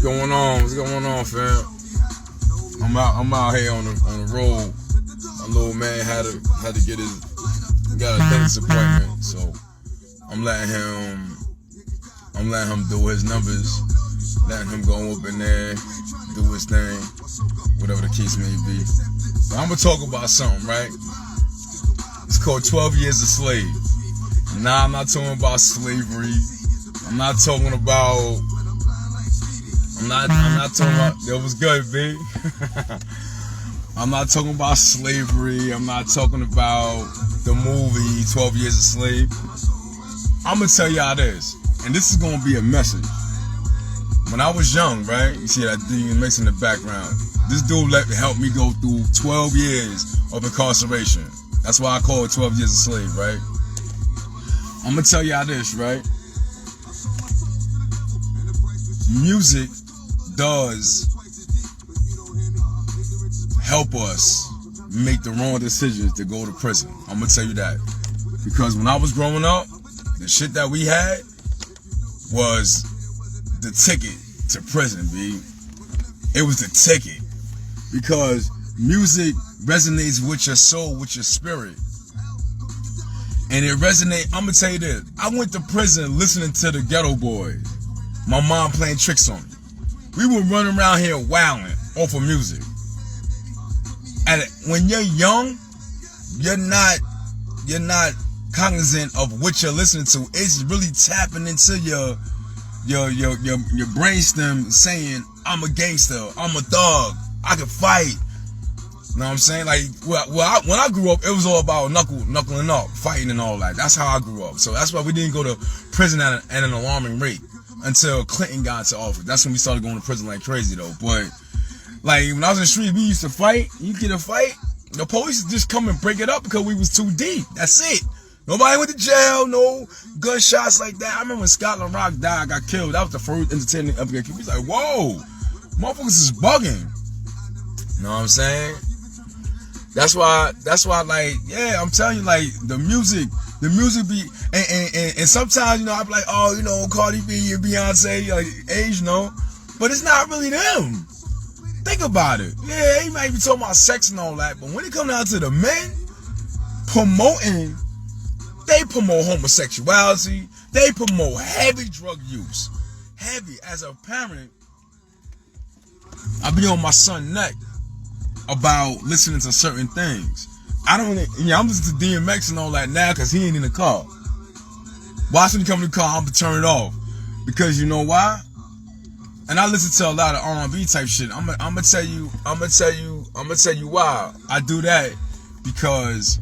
going on? What's going on, fam? I'm out here on the road. My little man had to get got a dentist appointment, so I'm letting him do his numbers, letting him go up in there, do his thing, whatever the case may be. But I'm gonna talk about something, right? It's called 12 Years a Slave. Nah, I'm not talking about slavery. I'm not talking about. I'm not talking about. That was good, B. I'm not talking about slavery. I'm not talking about the movie 12 Years a Slave. I'm gonna tell y'all this, and this is gonna be a message. When I was young, right? You see that DMX in the background. This dude helped me go through 12 years of incarceration. That's why I call it 12 Years a Slave, right? I'm gonna tell y'all this, right? Music does help us make the wrong decisions to go to prison. I'm gonna tell you that. Because when I was growing up, the shit that we had was the ticket to prison, B. It was the ticket. Because music resonates with your soul, with your spirit. And it resonates. I'm gonna tell you this. I went to prison listening to the Ghetto Boys. My mom playing tricks on me. We were running around here wilding off of music. And when you're young, you're not cognizant of what you're listening to. It's really tapping into your brainstem, saying, "I'm a gangster. I'm a thug. I can fight." You know what I'm saying? Like, when I grew up, it was all about knuckling up, fighting and all that. That's how I grew up. So that's why we didn't go to prison at an alarming rate until Clinton got into office. That's when we started going to prison like crazy, though. But, like, when I was in the street, we used to fight. You get a fight, the police would just come and break it up because we was too deep. That's it. Nobody went to jail, no gunshots like that. I remember when Scotland Rock died, got killed. That was the first entertainment ever. He was like, whoa, motherfuckers is bugging. You know what I'm saying? That's why, like, yeah, I'm telling you, like, the music be, and sometimes, you know, I'm like, oh, you know, Cardi B and Beyonce, like, age, no, but it's not really them. Think about it. Yeah, he might be talking about sex and all that, but when it comes down to the men promoting, they promote homosexuality, they promote heavy drug use. Heavy. As a parent, I be on my son's neck about listening to certain things. I'm listening to DMX and all that now because he ain't in the car. Watch when he come in the car, I'm gonna turn it off. Because you know why? And I listen to a lot of R&B type shit. I'm gonna tell you why I do that. Because,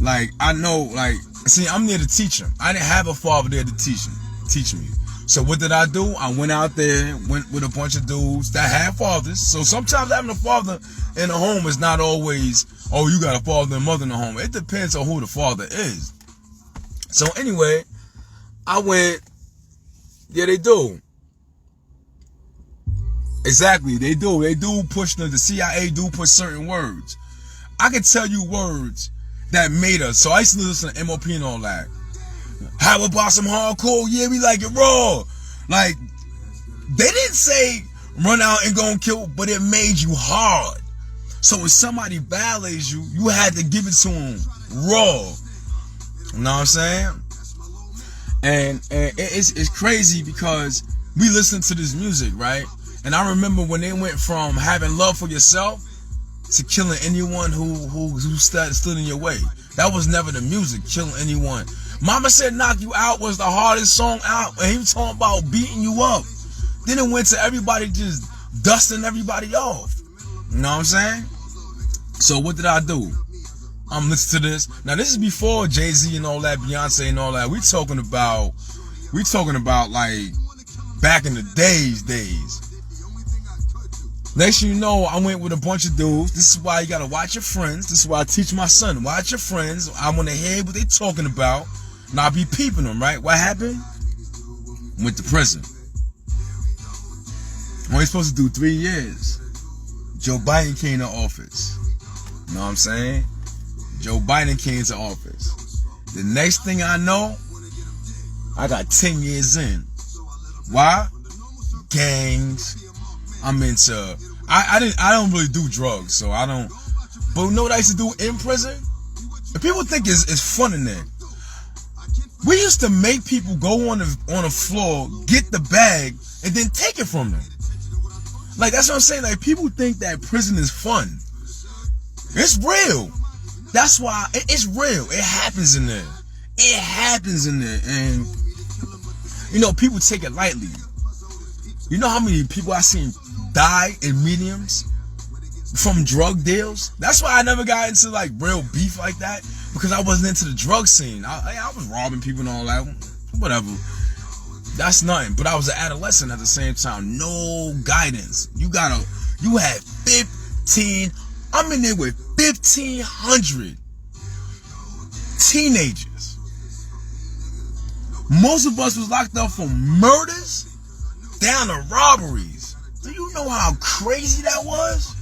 like, I know, like, see, I'm there to teach him. I didn't have a father there to teach me. So what did I do? I went out there, went with a bunch of dudes that had fathers. So sometimes having a father in a home is not always, oh, you got a father and mother in the home. It depends on who the father is. So anyway, I went, yeah, they do. Exactly, they do. They do push, the CIA do push certain words. I can tell you words that made us. So I used to listen to MOP and all that. How about some hardcore? Yeah, we like it raw. Like, they didn't say run out and go and kill, but it made you hard. So when somebody violates you, you had to give it to them raw. You know what I'm saying? And it's crazy because we listen to this music, right? And I remember when they went from having love for yourself to killing anyone who stood in your way. That was never the music, killing anyone. Mama Said Knock You Out was the hardest song out, and he was talking about beating you up. Then it went to everybody just dusting everybody off. You know what I'm saying? So what did I do? I'm listening to this. Now this is before Jay-Z and all that, Beyonce and all that. We talking about like back in the days. Next thing you know, I went with a bunch of dudes. This is why you gotta watch your friends. This is why I teach my son. Watch your friends. I wanna hear what they talking about. And I'll be peeping them, right? What happened? Went to prison. Only supposed to do 3 years. Joe Biden came to office. You know what I'm saying? Joe Biden came to office. The next thing I know, I got 10 years in. Why? gangs. I'm into. I don't really do drugs, so I don't. But you know what I used to do in prison? And people think it's fun in there. We used to make people go on the floor, get the bag, and then take it from them. Like, that's what I'm saying. Like, people think that prison is fun. It's real. That's why it's real. It happens in there. It happens in there. And, you know, people take it lightly. You know how many people I seen die in mediums from drug deals? That's why I never got into, like, real beef like that. Because I wasn't into the drug scene. I was robbing people and all that. Whatever. That's nothing. But I was an adolescent at the same time. No guidance. You had 15. I'm in there with 1,500 teenagers. Most of us was locked up for murders down to robberies. Do you know how crazy that was?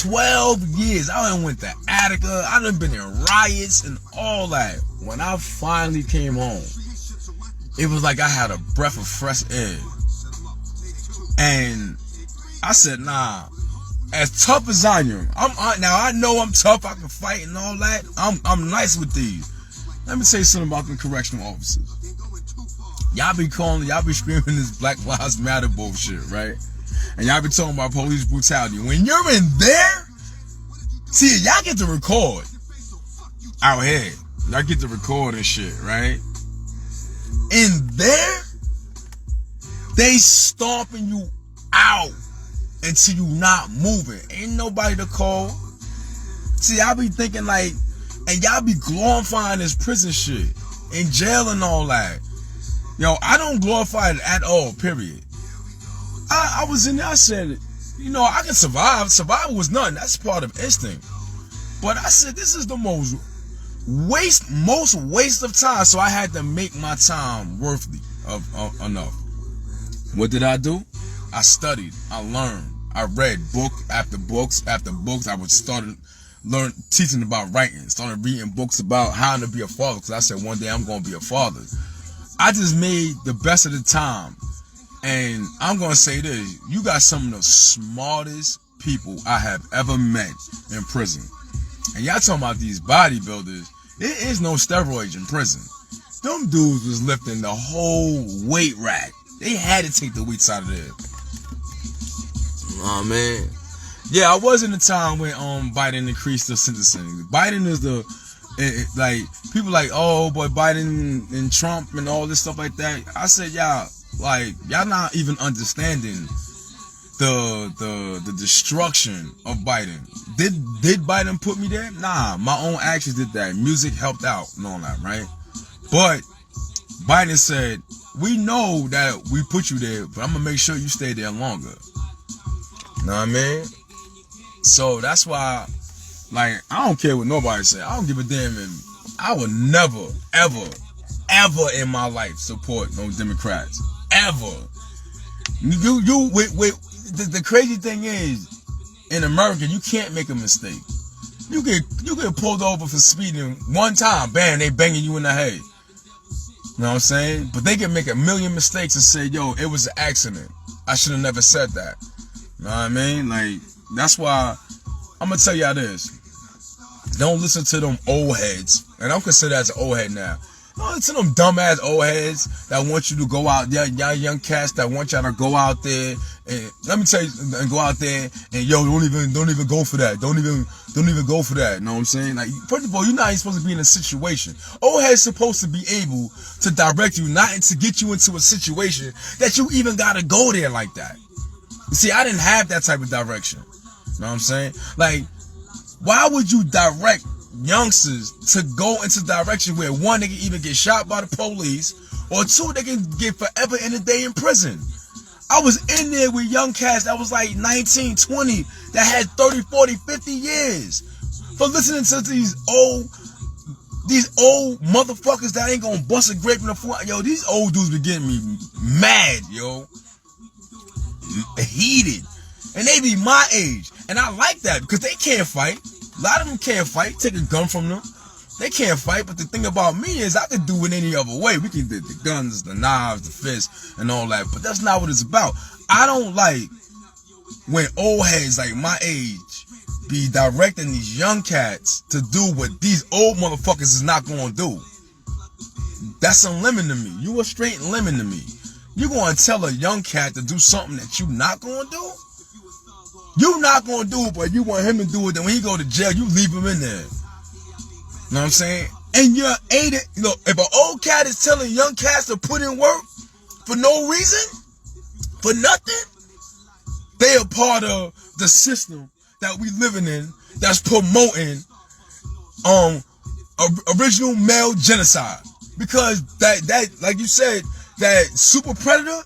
12 years. I done went to Attica. I done been in riots and all that. When I finally came home, it was like I had a breath of fresh air. And I said, nah, as tough as I am, now I know I'm tough, I can fight and all that. I'm nice with these. Let me tell you something about the correctional officers. Y'all be screaming this Black Lives Matter bullshit, right? And y'all be talking about police brutality. When you're in there, see, y'all get to record out here. Y'all get to record and shit, right? In there, they stomping you out until you not moving. Ain't nobody to call. See, I be thinking like, and y'all be glorifying this prison shit, in jail and all that. Yo, I don't glorify it at all, period. I was in there, I said, you know, I can survive. Survival was nothing. That's part of instinct. But I said, this is the most waste of time. So I had to make my time worthy of enough. What did I do? I studied. I learned. I read book after books after books. I would learn teaching about writing. Started reading books about how to be a father. Because I said one day I'm going to be a father. I just made the best of the time. And I'm going to say this. You got some of the smartest people I have ever met in prison. And y'all talking about these bodybuilders. There is no steroids in prison. Them dudes was lifting the whole weight rack. They had to take the weights out of there. Oh, man. Yeah, I was in the time when Biden increased the sentencing. Biden is like, people like, oh, boy, Biden and Trump and all this stuff like that. I said, y'all not even understanding the destruction of Biden. Did Biden put me there? Nah, my own actions did that. Music helped out and all that, right? But Biden said, we know that we put you there, but I'm gonna make sure you stay there longer. Know what I mean? So that's why, like, I don't care what nobody say. I don't give a damn. I would never, ever in my life support no Democrats. Ever. The crazy thing is, in America, you can't make a mistake. You get pulled over for speeding one time, bam, they banging you in the head. You know what I'm saying? But they can make a million mistakes and say, yo, it was an accident. I should have never said that. You know what I mean? Like, that's why I'm gonna tell y'all this. Don't listen to them old heads. And I'm considered as an old head now. Don't listen to them dumbass old heads that want you to go out there, y'all young cats that want y'all to go out there and let me tell you, and go out there and yo, don't even go for that. Don't even go for that. You know what I'm saying? Like, first of all, you're not even supposed to be in a situation. Old head's supposed to be able to direct you, not to get you into a situation that you even gotta go there like that. You see, I didn't have that type of direction. You know what I'm saying? Like, why would you direct youngsters to go into direction where one, they can even get shot by the police, or two, they can get forever in a day in prison? I was in there with young cats that was like 19, 20, that had 30, 40, 50 years for listening to these old motherfuckers that ain't gonna bust a grape in the front. Yo, these old dudes be getting me mad, yo. Heated. And they be my age. And I like that because they can't fight. A lot of them can't fight. Take a gun from them. They can't fight, but the thing about me is I can do it any other way. We can do the guns, the knives, the fists, and all that, but that's not what it's about. I don't like when old heads like my age be directing these young cats to do what these old motherfuckers is not gonna do. That's a lemon to me. You a straight lemon to me. You gonna tell a young cat to do something that you not gonna do? You not gonna do it, but you want him to do it. Then when he go to jail, you leave him in there. You know what I'm saying? And you're aided. You know, if an old cat is telling young cats to put in work for no reason, for nothing, they are part of the system that we living in that's promoting original male genocide. Because that like you said, that super predator,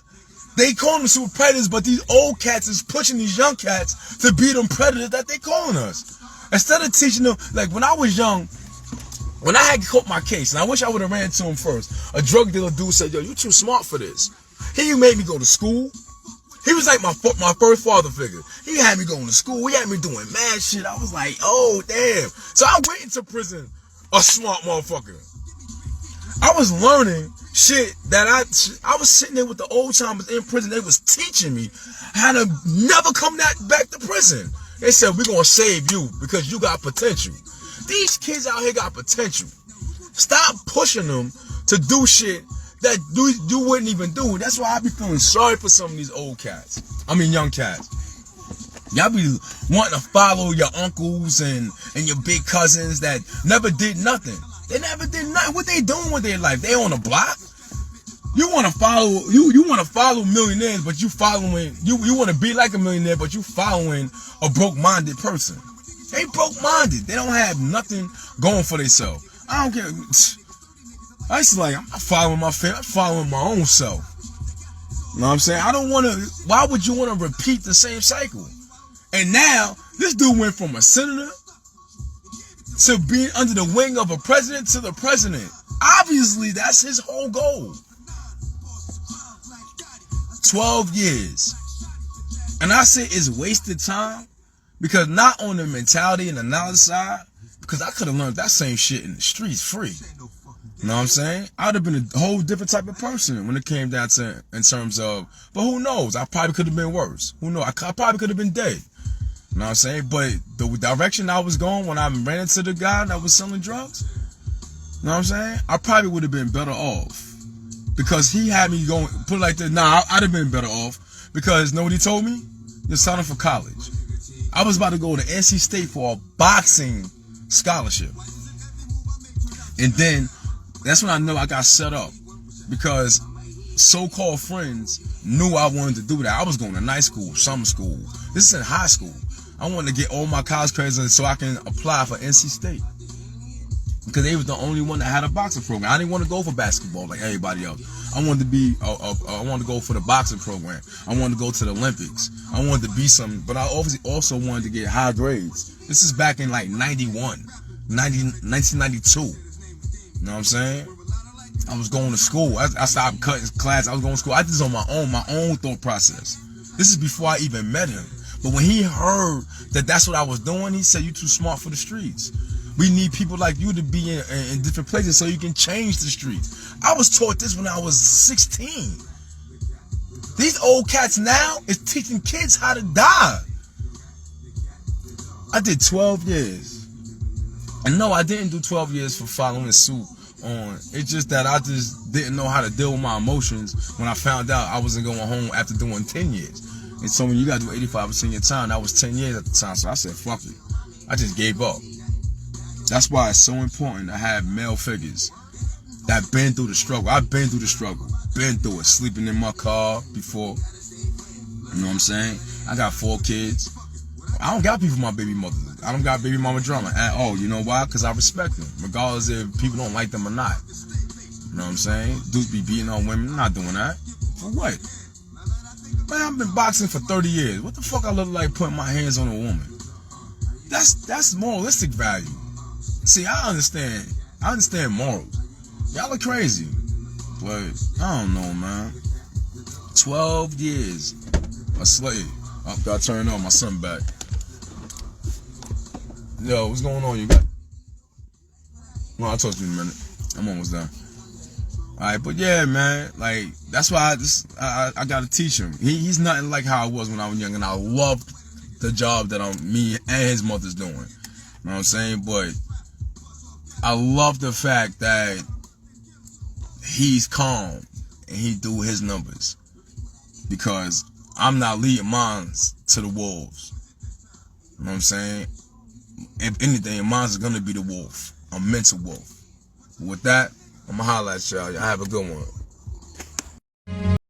they call them super predators, but these old cats is pushing these young cats to be them predators that they calling us. Instead of teaching them, like when I was young, when I had caught my case, and I wish I would have ran to him first, a drug dealer dude said, yo, you too smart for this. He made me go to school. He was like my first father figure. He had me going to school. He had me doing mad shit. I was like, oh, damn. So I went into prison a smart motherfucker. I was learning shit that I was sitting there with the old timers in prison. They was teaching me how to never come back to prison. They said, we're going to save you because you got potential. These kids out here got potential. Stop pushing them to do shit that you wouldn't even do. That's why I be feeling sorry for some of these old cats. I mean, young cats. Y'all be wanting to follow your uncles and your big cousins that never did nothing. They never did nothing. What they doing with their life? They on the block. You want to follow you want to follow millionaires, but you following you want to be like a millionaire, but you following a broke-minded person. They broke-minded. They don't have nothing going for themselves. I don't care. I used to like, I'm not following my family. I'm following my own self. You know what I'm saying? I don't want to. Why would you want to repeat the same cycle? And now this dude went from a senator to being under the wing of a president to the president. Obviously, that's his whole goal. 12 years. And I say it's wasted time because not on the mentality and the knowledge side, because I could have learned that same shit in the streets free. You know what I'm saying? I'd have been a whole different type of person when it came down to in terms of, but who knows? I probably could have been worse. Who knows? I probably could have been dead. You know what I'm saying? But the direction I was going when I ran into the guy that was selling drugs, you know what I'm saying? I probably would have been better off. Because he had me going, put it like this, nah, I'd have been better off. Because, know what he told me? You're signing for college. I was about to go to NC State for a boxing scholarship. And then, that's when I know I got set up. Because so-called friends knew I wanted to do that. I was going to night school, summer school. This is in high school. I wanted to get all my college credits so I can apply for NC State. Because they was the only one that had a boxing program. I didn't want to go for basketball like everybody else. I wanted to be, I wanted to go for the boxing program. I wanted to go to the Olympics. I wanted to be something, but I obviously also wanted to get high grades. This is back in like 1992. You know what I'm saying? I was going to school. I stopped cutting class. I was going to school. I did this on my own thought process. This is before I even met him. But when he heard that that's what I was doing, he said, "You too smart for the streets. We need people like you to be in different places so you can change the streets." I was taught this when I was 16. These old cats now is teaching kids how to die. I did 12 years. And no, I didn't do 12 years for following suit on. It's just that I just didn't know how to deal with my emotions when I found out I wasn't going home after doing 10 years. And so when you got to do 85% of your time, that was 10 years at the time. So I said, fuck it. I just gave up. That's why it's so important to have male figures that been through the struggle. I've been through the struggle. Been through it. Sleeping in my car before. You know what I'm saying? I got 4 kids. I don't got people for my baby mother. I don't got baby mama drama at all. You know why? Because I respect them. Regardless if people don't like them or not. You know what I'm saying? Dudes be beating on women. I'm not doing that. For what? Man, I've been boxing for 30 years. What the fuck I look like putting my hands on a woman? That's moralistic value. See, I understand morals. Y'all are crazy. But, I don't know, man. 12 years a slave. Oh, gotta turn on my son back. Yo, what's going on, you got? Well, I'll talk to you in a minute. I'm almost done. Alright, but yeah, man, like, that's why I gotta teach him. He's nothing like how I was when I was young, and I loved the job that me and his mother's doing. You know what I'm saying? But I love the fact that he's calm and he do his numbers, because I'm not leading mine to the wolves. You know what I'm saying? If anything, mine's gonna be the wolf, a mental wolf. With that, I'm gonna holler at y'all. Y'all have a good one.